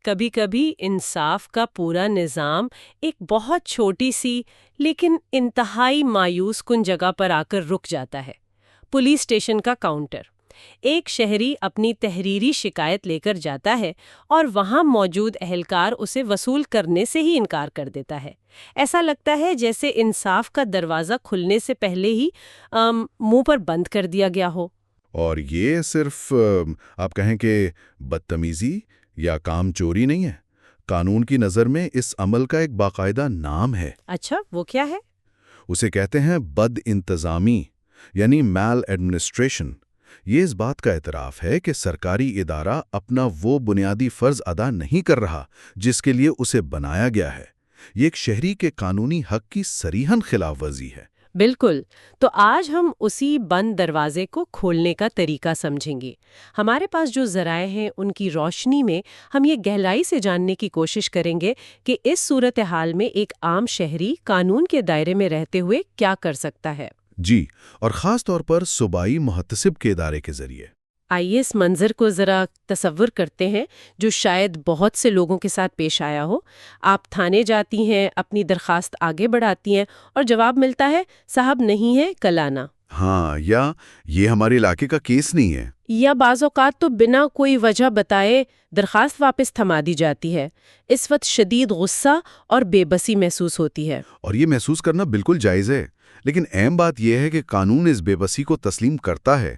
کبھی کبھی انصاف کا پورا نظام ایک بہت چھوٹی سی لیکن انتہائی مایوس کن جگہ پر آ کر رک جاتا ہے۔ پولیس اسٹیشن کا کاؤنٹر۔ ایک شہری اپنی تحریری شکایت لے کر جاتا ہے اور وہاں موجود اہلکار اسے وصول کرنے سے ہی انکار کر دیتا ہے۔ ایسا لگتا ہے جیسے انصاف کا دروازہ کھلنے سے پہلے ہی منہ پر بند کر دیا گیا ہو۔ اور یہ صرف آپ کہیں کہ بدتمیزی یا کام چوری نہیں ہے۔ قانون کی نظر میں اس عمل کا ایک باقاعدہ نام ہے۔ اچھا، وہ کیا ہے؟ اسے کہتے ہیں بد انتظامی، یعنی میل ایڈمنسٹریشن۔ یہ اس بات کا اعتراف ہے کہ سرکاری ادارہ اپنا وہ بنیادی فرض ادا نہیں کر رہا جس کے لیے اسے بنایا گیا ہے۔ یہ ایک شہری کے قانونی حق کی صریحاً خلاف ورزی ہے۔ بالکل۔ تو آج ہم اسی بند دروازے کو کھولنے کا طریقہ سمجھیں گے۔ ہمارے پاس جو ذرائع ہیں ان کی روشنی میں ہم یہ گہرائی سے جاننے کی کوشش کریں گے کہ اس صورتحال میں ایک عام شہری قانون کے دائرے میں رہتے ہوئے کیا کر سکتا ہے۔ جی، اور خاص طور پر صوبائی محتسب کے ادارے کے ذریعے۔ آئیے اس منظر کو ذرا تصور کرتے ہیں جو شاید بہت سے لوگوں کے ساتھ پیش آیا ہو۔ آپ تھانے جاتی ہیں، اپنی درخواست آگے بڑھاتی ہیں اور جواب ملتا ہے صاحب نہیں ہے، کل آنا۔ ہاں، یا یہ ہمارے علاقے کا کیس نہیں ہے۔ یا بعض اوقات تو بنا کوئی وجہ بتائے درخواست واپس تھما دی جاتی ہے۔ اس وقت شدید غصہ اور بے بسی محسوس ہوتی ہے۔ اور یہ محسوس کرنا بالکل جائز ہے، لیکن اہم بات یہ ہے کہ قانون اس بے بسی کو تسلیم کرتا ہے۔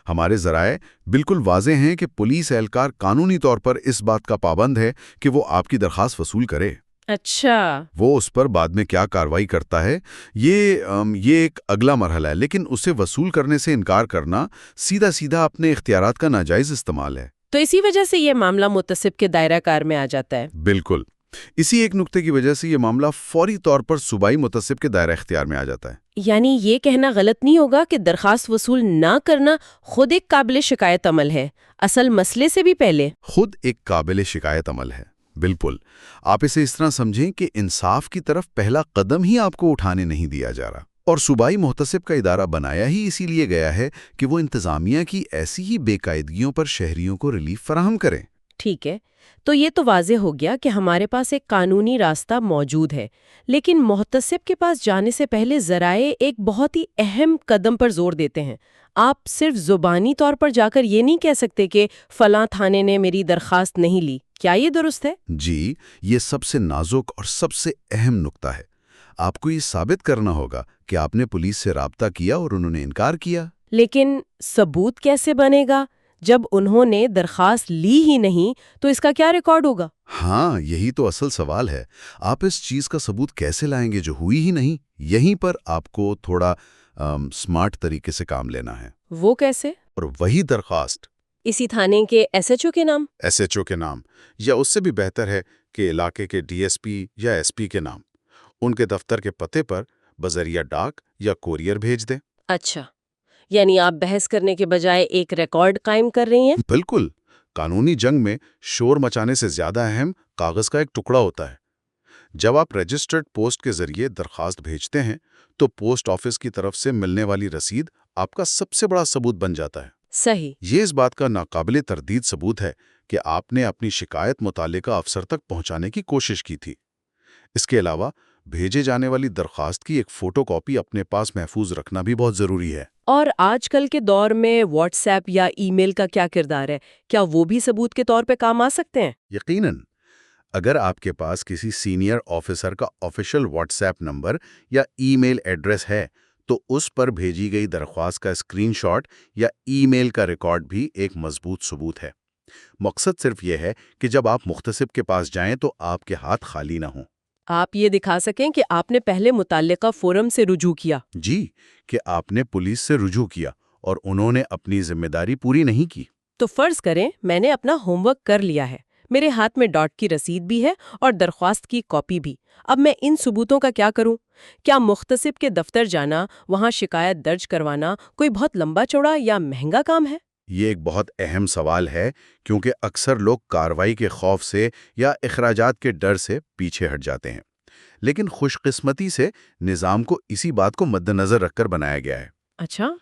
ہمارے ذرائع بالکل واضح ہیں کہ پولیس اہلکار قانونی طور پر اس بات کا پابند ہے کہ وہ آپ کی درخواست وصول کرے۔ اچھا۔ وہ اس پر بعد میں کیا کارروائی کرتا ہے یہ ایک اگلا مرحلہ ہے، لیکن اسے وصول کرنے سے انکار کرنا سیدھا سیدھا اپنے اختیارات کا ناجائز استعمال ہے۔ تو اسی وجہ سے یہ معاملہ متصب کے دائرہ کار میں آ جاتا ہے۔ بالکل، اسی ایک نقطے کی وجہ سے یہ معاملہ فوری طور پر صوبائی متصب کے دائرہ اختیار میں آ جاتا ہے۔ یعنی یہ کہنا غلط نہیں ہوگا کہ درخواست وصول نہ کرنا خود ایک قابل شکایت عمل ہے، اصل مسئلے سے بھی پہلے۔ خود ایک قابل شکایت عمل ہے، بالکل۔ آپ اسے اس طرح سمجھیں کہ انصاف کی طرف پہلا قدم ہی آپ کو اٹھانے نہیں دیا جا رہا، اور صوبائی محتسب کا ادارہ بنایا ہی اسی لیے گیا ہے کہ وہ انتظامیہ کی ایسی ہی بے قاعدگیوں پر شہریوں کو ریلیف فراہم کریں۔ ٹھیک ہے، تو یہ تو واضح ہو گیا کہ ہمارے پاس ایک قانونی راستہ موجود ہے، لیکن محتسب کے پاس جانے سے پہلے ذرائع ایک بہت ہی اہم قدم پر زور دیتے ہیں۔ آپ صرف زبانی طور پر جا کر یہ نہیں کہہ سکتے کہ فلاں تھانے نے میری درخواست نہیں لی۔ کیا یہ درست ہے؟ جی، یہ سب سے نازک اور سب سے اہم نقطہ ہے۔ آپ کو یہ ثابت کرنا ہوگا کہ آپ نے پولیس سے رابطہ کیا اور انہوں نے انکار کیا۔ لیکن ثبوت کیسے بنے گا؟ جب انہوں نے درخواست لی ہی نہیں تو اس کا کیا ریکارڈ ہوگا؟ ہاں، یہی تو اصل سوال ہے۔ آپ اس چیز کا ثبوت کیسے لائیں گے جو ہوئی ہی نہیں؟ یہیں پر آپ کو تھوڑا سمارٹ طریقے سے کام لینا ہے۔ وہ کیسے؟ اور وہی درخواست اسی تھانے کے ایس ایچ او کے نام؟ ایس ایچ او کے نام، یا اس سے بھی بہتر ہے کہ علاقے کے ڈی ایس پی یا ایس پی کے نام، ان کے دفتر کے پتے پر بذریعہ ڈاک یا کوریئر بھیج دیں۔ اچھا، یعنی آپ بحث کرنے کے بجائے ایک ریکارڈ قائم کر رہی ہیں؟ بالکل۔ قانونی جنگ میں شور مچانے سے زیادہ اہم کاغذ کا ایک ٹکڑا ہوتا ہے۔ جب آپ رجسٹرڈ پوسٹ کے ذریعے درخواست بھیجتے ہیں تو پوسٹ آفس کی طرف سے ملنے والی رسید آپ کا سب سے بڑا ثبوت بن جاتا ہے۔ صحیح۔ یہ اس بات کا ناقابل تردید ثبوت ہے کہ آپ نے اپنی شکایت متعلقہ افسر تک پہنچانے کی کوشش کی تھی۔ اس کے علاوہ بھیجے جانے والی درخواست کی ایک فوٹو کاپی اپنے پاس محفوظ رکھنا بھی بہت ضروری ہے۔ اور آج کل کے دور میں واٹس ایپ یا ای میل کا کیا کردار ہے؟ کیا وہ بھی ثبوت کے طور پہ کام آ سکتے ہیں؟ یقیناً، اگر آپ کے پاس کسی سینئر آفیسر کا آفیشل واٹس ایپ نمبر یا ای میل ایڈریس ہے تو اس پر بھیجی گئی درخواست کا اسکرین شاٹ یا ای میل کا ریکارڈ بھی ایک مضبوط ثبوت ہے۔ مقصد صرف یہ ہے کہ جب آپ محتسب کے پاس جائیں تو آپ کے ہاتھ خالی نہ ہوں۔ آپ یہ دکھا سکیں کہ آپ نے پہلے متعلقہ فورم سے رجوع کیا۔ جی، کہ آپ نے پولیس سے رجوع کیا اور انہوں نے اپنی ذمہ داری پوری نہیں کی۔ تو فرض کریں میں نے اپنا ہوم ورک کر لیا ہے، میرے ہاتھ میں ڈاٹ کی رسید بھی ہے اور درخواست کی کاپی بھی۔ اب میں ان ثبوتوں کا کیا کروں؟ کیا محتسب کے دفتر جانا، وہاں شکایت درج کروانا کوئی بہت لمبا چوڑا یا مہنگا کام ہے؟ یہ ایک بہت اہم سوال ہے، کیونکہ اکثر لوگ کارروائی کے خوف سے یا اخراجات کے ڈر سے پیچھے ہٹ جاتے ہیں۔ لیکن خوش قسمتی سے نظام کو اسی بات کو مد نظر رکھ کر بنایا گیا ہے۔ اچھا،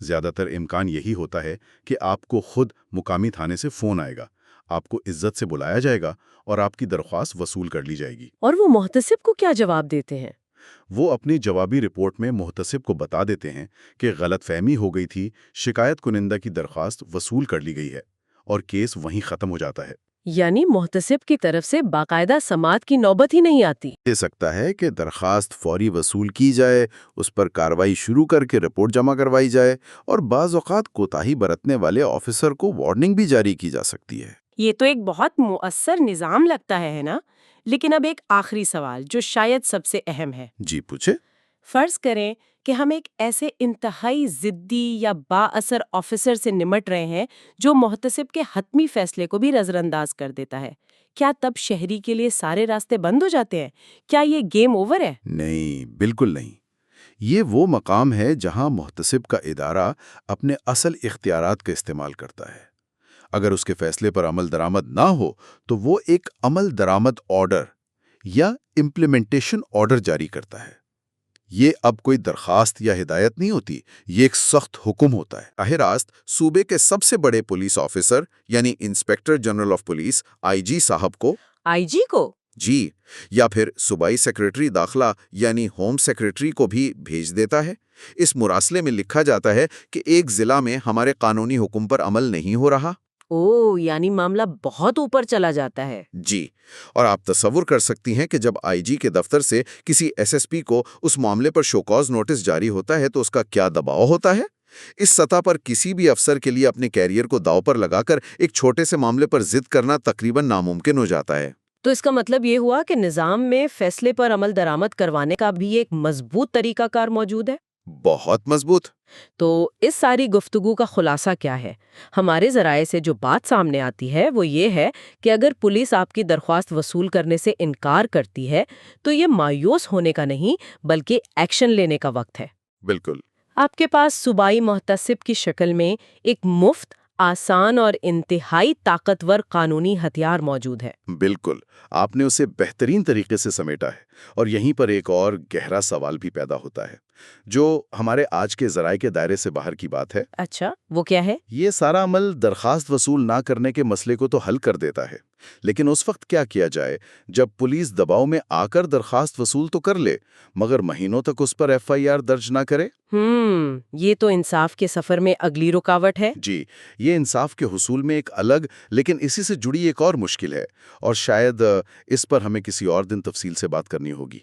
زیادہ تر امکان یہی ہوتا ہے کہ آپ کو خود مقامی تھانے سے فون آئے گا، آپ کو عزت سے بلایا جائے گا اور آپ کی درخواست وصول کر لی جائے گی۔ اور وہ محتسب کو کیا جواب دیتے ہیں؟ وہ اپنی جوابی رپورٹ میں محتسب کو بتا دیتے ہیں کہ غلط فہمی ہو گئی تھی، شکایت کنندہ کی درخواست وصول کر لی گئی ہے، اور کیس وہیں ختم ہو جاتا ہے۔ یعنی محتسب کی طرف سے باقاعدہ سماعت کی نوبت ہی نہیں آتی۔ دے سکتا ہے کہ درخواست فوری وصول کی جائے، اس پر کارروائی شروع کر کے رپورٹ جمع کروائی جائے، اور بعض اوقات کوتاہی برتنے والے آفیسر کو وارننگ بھی جاری کی جا سکتی ہے۔ یہ تو ایک بہت مؤثر نظام لگتا ہے نا؟ لیکن اب ایک آخری سوال جو شاید سب سے اہم ہے۔ جی پوچھے۔ فرض کریں کہ ہم ایک ایسے انتہائی ضدی یا با اثر آفیسر سے نمٹ رہے ہیں جو محتسب کے حتمی فیصلے کو بھی نظر انداز کر دیتا ہے۔ کیا تب شہری کے لیے سارے راستے بند ہو جاتے ہیں؟ کیا یہ گیم اوور ہے؟ نہیں، بالکل نہیں۔ یہ وہ مقام ہے جہاں محتسب کا ادارہ اپنے اصل اختیارات کا استعمال کرتا ہے۔ اگر اس کے فیصلے پر عمل درآمد نہ ہو تو وہ ایک عمل درآمد آرڈر یا امپلیمنٹیشن آرڈر جاری کرتا ہے۔ یہ اب کوئی درخواست یا ہدایت نہیں ہوتی، یہ ایک سخت حکم ہوتا ہے۔ براہ راست صوبے کے سب سے بڑے پولیس آفیسر یعنی inspector general of police (IG) صاحب کو، IG کو؟ جی، یا پھر صوبائی سیکریٹری داخلہ یعنی ہوم سیکریٹری کو بھی بھیج دیتا ہے۔ اس مراسلے میں لکھا جاتا ہے کہ ایک ضلع میں ہمارے قانونی حکم پر عمل نہیں ہو رہا۔ یعنی معاملہ بہت اوپر چلا جاتا ہے۔ جی، اور آپ تصور کر سکتی ہیں کہ جب IG کے دفتر سے کسی SSP کو اس معاملے پر شوکاز نوٹس جاری ہوتا ہے تو اس کا کیا دباؤ ہوتا ہے۔ اس سطح پر کسی بھی افسر کے لیے اپنے کیریئر کو داؤ پر لگا کر ایک چھوٹے سے معاملے پر ضد کرنا تقریباً ناممکن ہو جاتا ہے۔ تو اس کا مطلب یہ ہوا کہ نظام میں فیصلے پر عمل درآمد کروانے کا بھی ایک مضبوط طریقہ کار موجود ہے۔ بہت مضبوط۔ تو اس ساری گفتگو کا خلاصہ کیا ہے؟ ہمارے ذرائع سے جو بات سامنے آتی ہے وہ یہ ہے کہ اگر پولیس آپ کی درخواست وصول کرنے سے انکار کرتی ہے تو یہ مایوس ہونے کا نہیں بلکہ ایکشن لینے کا وقت ہے۔ بالکل۔ آپ کے پاس صوبائی محتسب کی شکل میں ایک مفت، آسان اور انتہائی طاقتور قانونی ہتھیار موجود ہے۔ بالکل، آپ نے اسے بہترین طریقے سے سمیٹا ہے، اور یہیں پر ایک اور گہرا سوال بھی پیدا ہوتا ہے جو ہمارے آج کے ذرائع کے دائرے سے باہر کی بات ہے۔ اچھا، وہ کیا ہے؟ یہ سارا عمل درخواست وصول نہ کرنے کے مسئلے کو تو حل کر دیتا ہے، لیکن اس وقت کیا کیا جائے جب پولیس دباؤ میں آ کر درخواست وصول تو کر لے مگر مہینوں تک اس پر FIR درج نہ کرے؟ یہ تو انصاف کے سفر میں اگلی رکاوٹ ہے۔ جی، یہ انصاف کے حصول میں ایک الگ لیکن اسی سے جڑی ایک اور مشکل ہے، اور شاید اس پر ہمیں کسی اور دن تفصیل سے بات کرنی ہوگی۔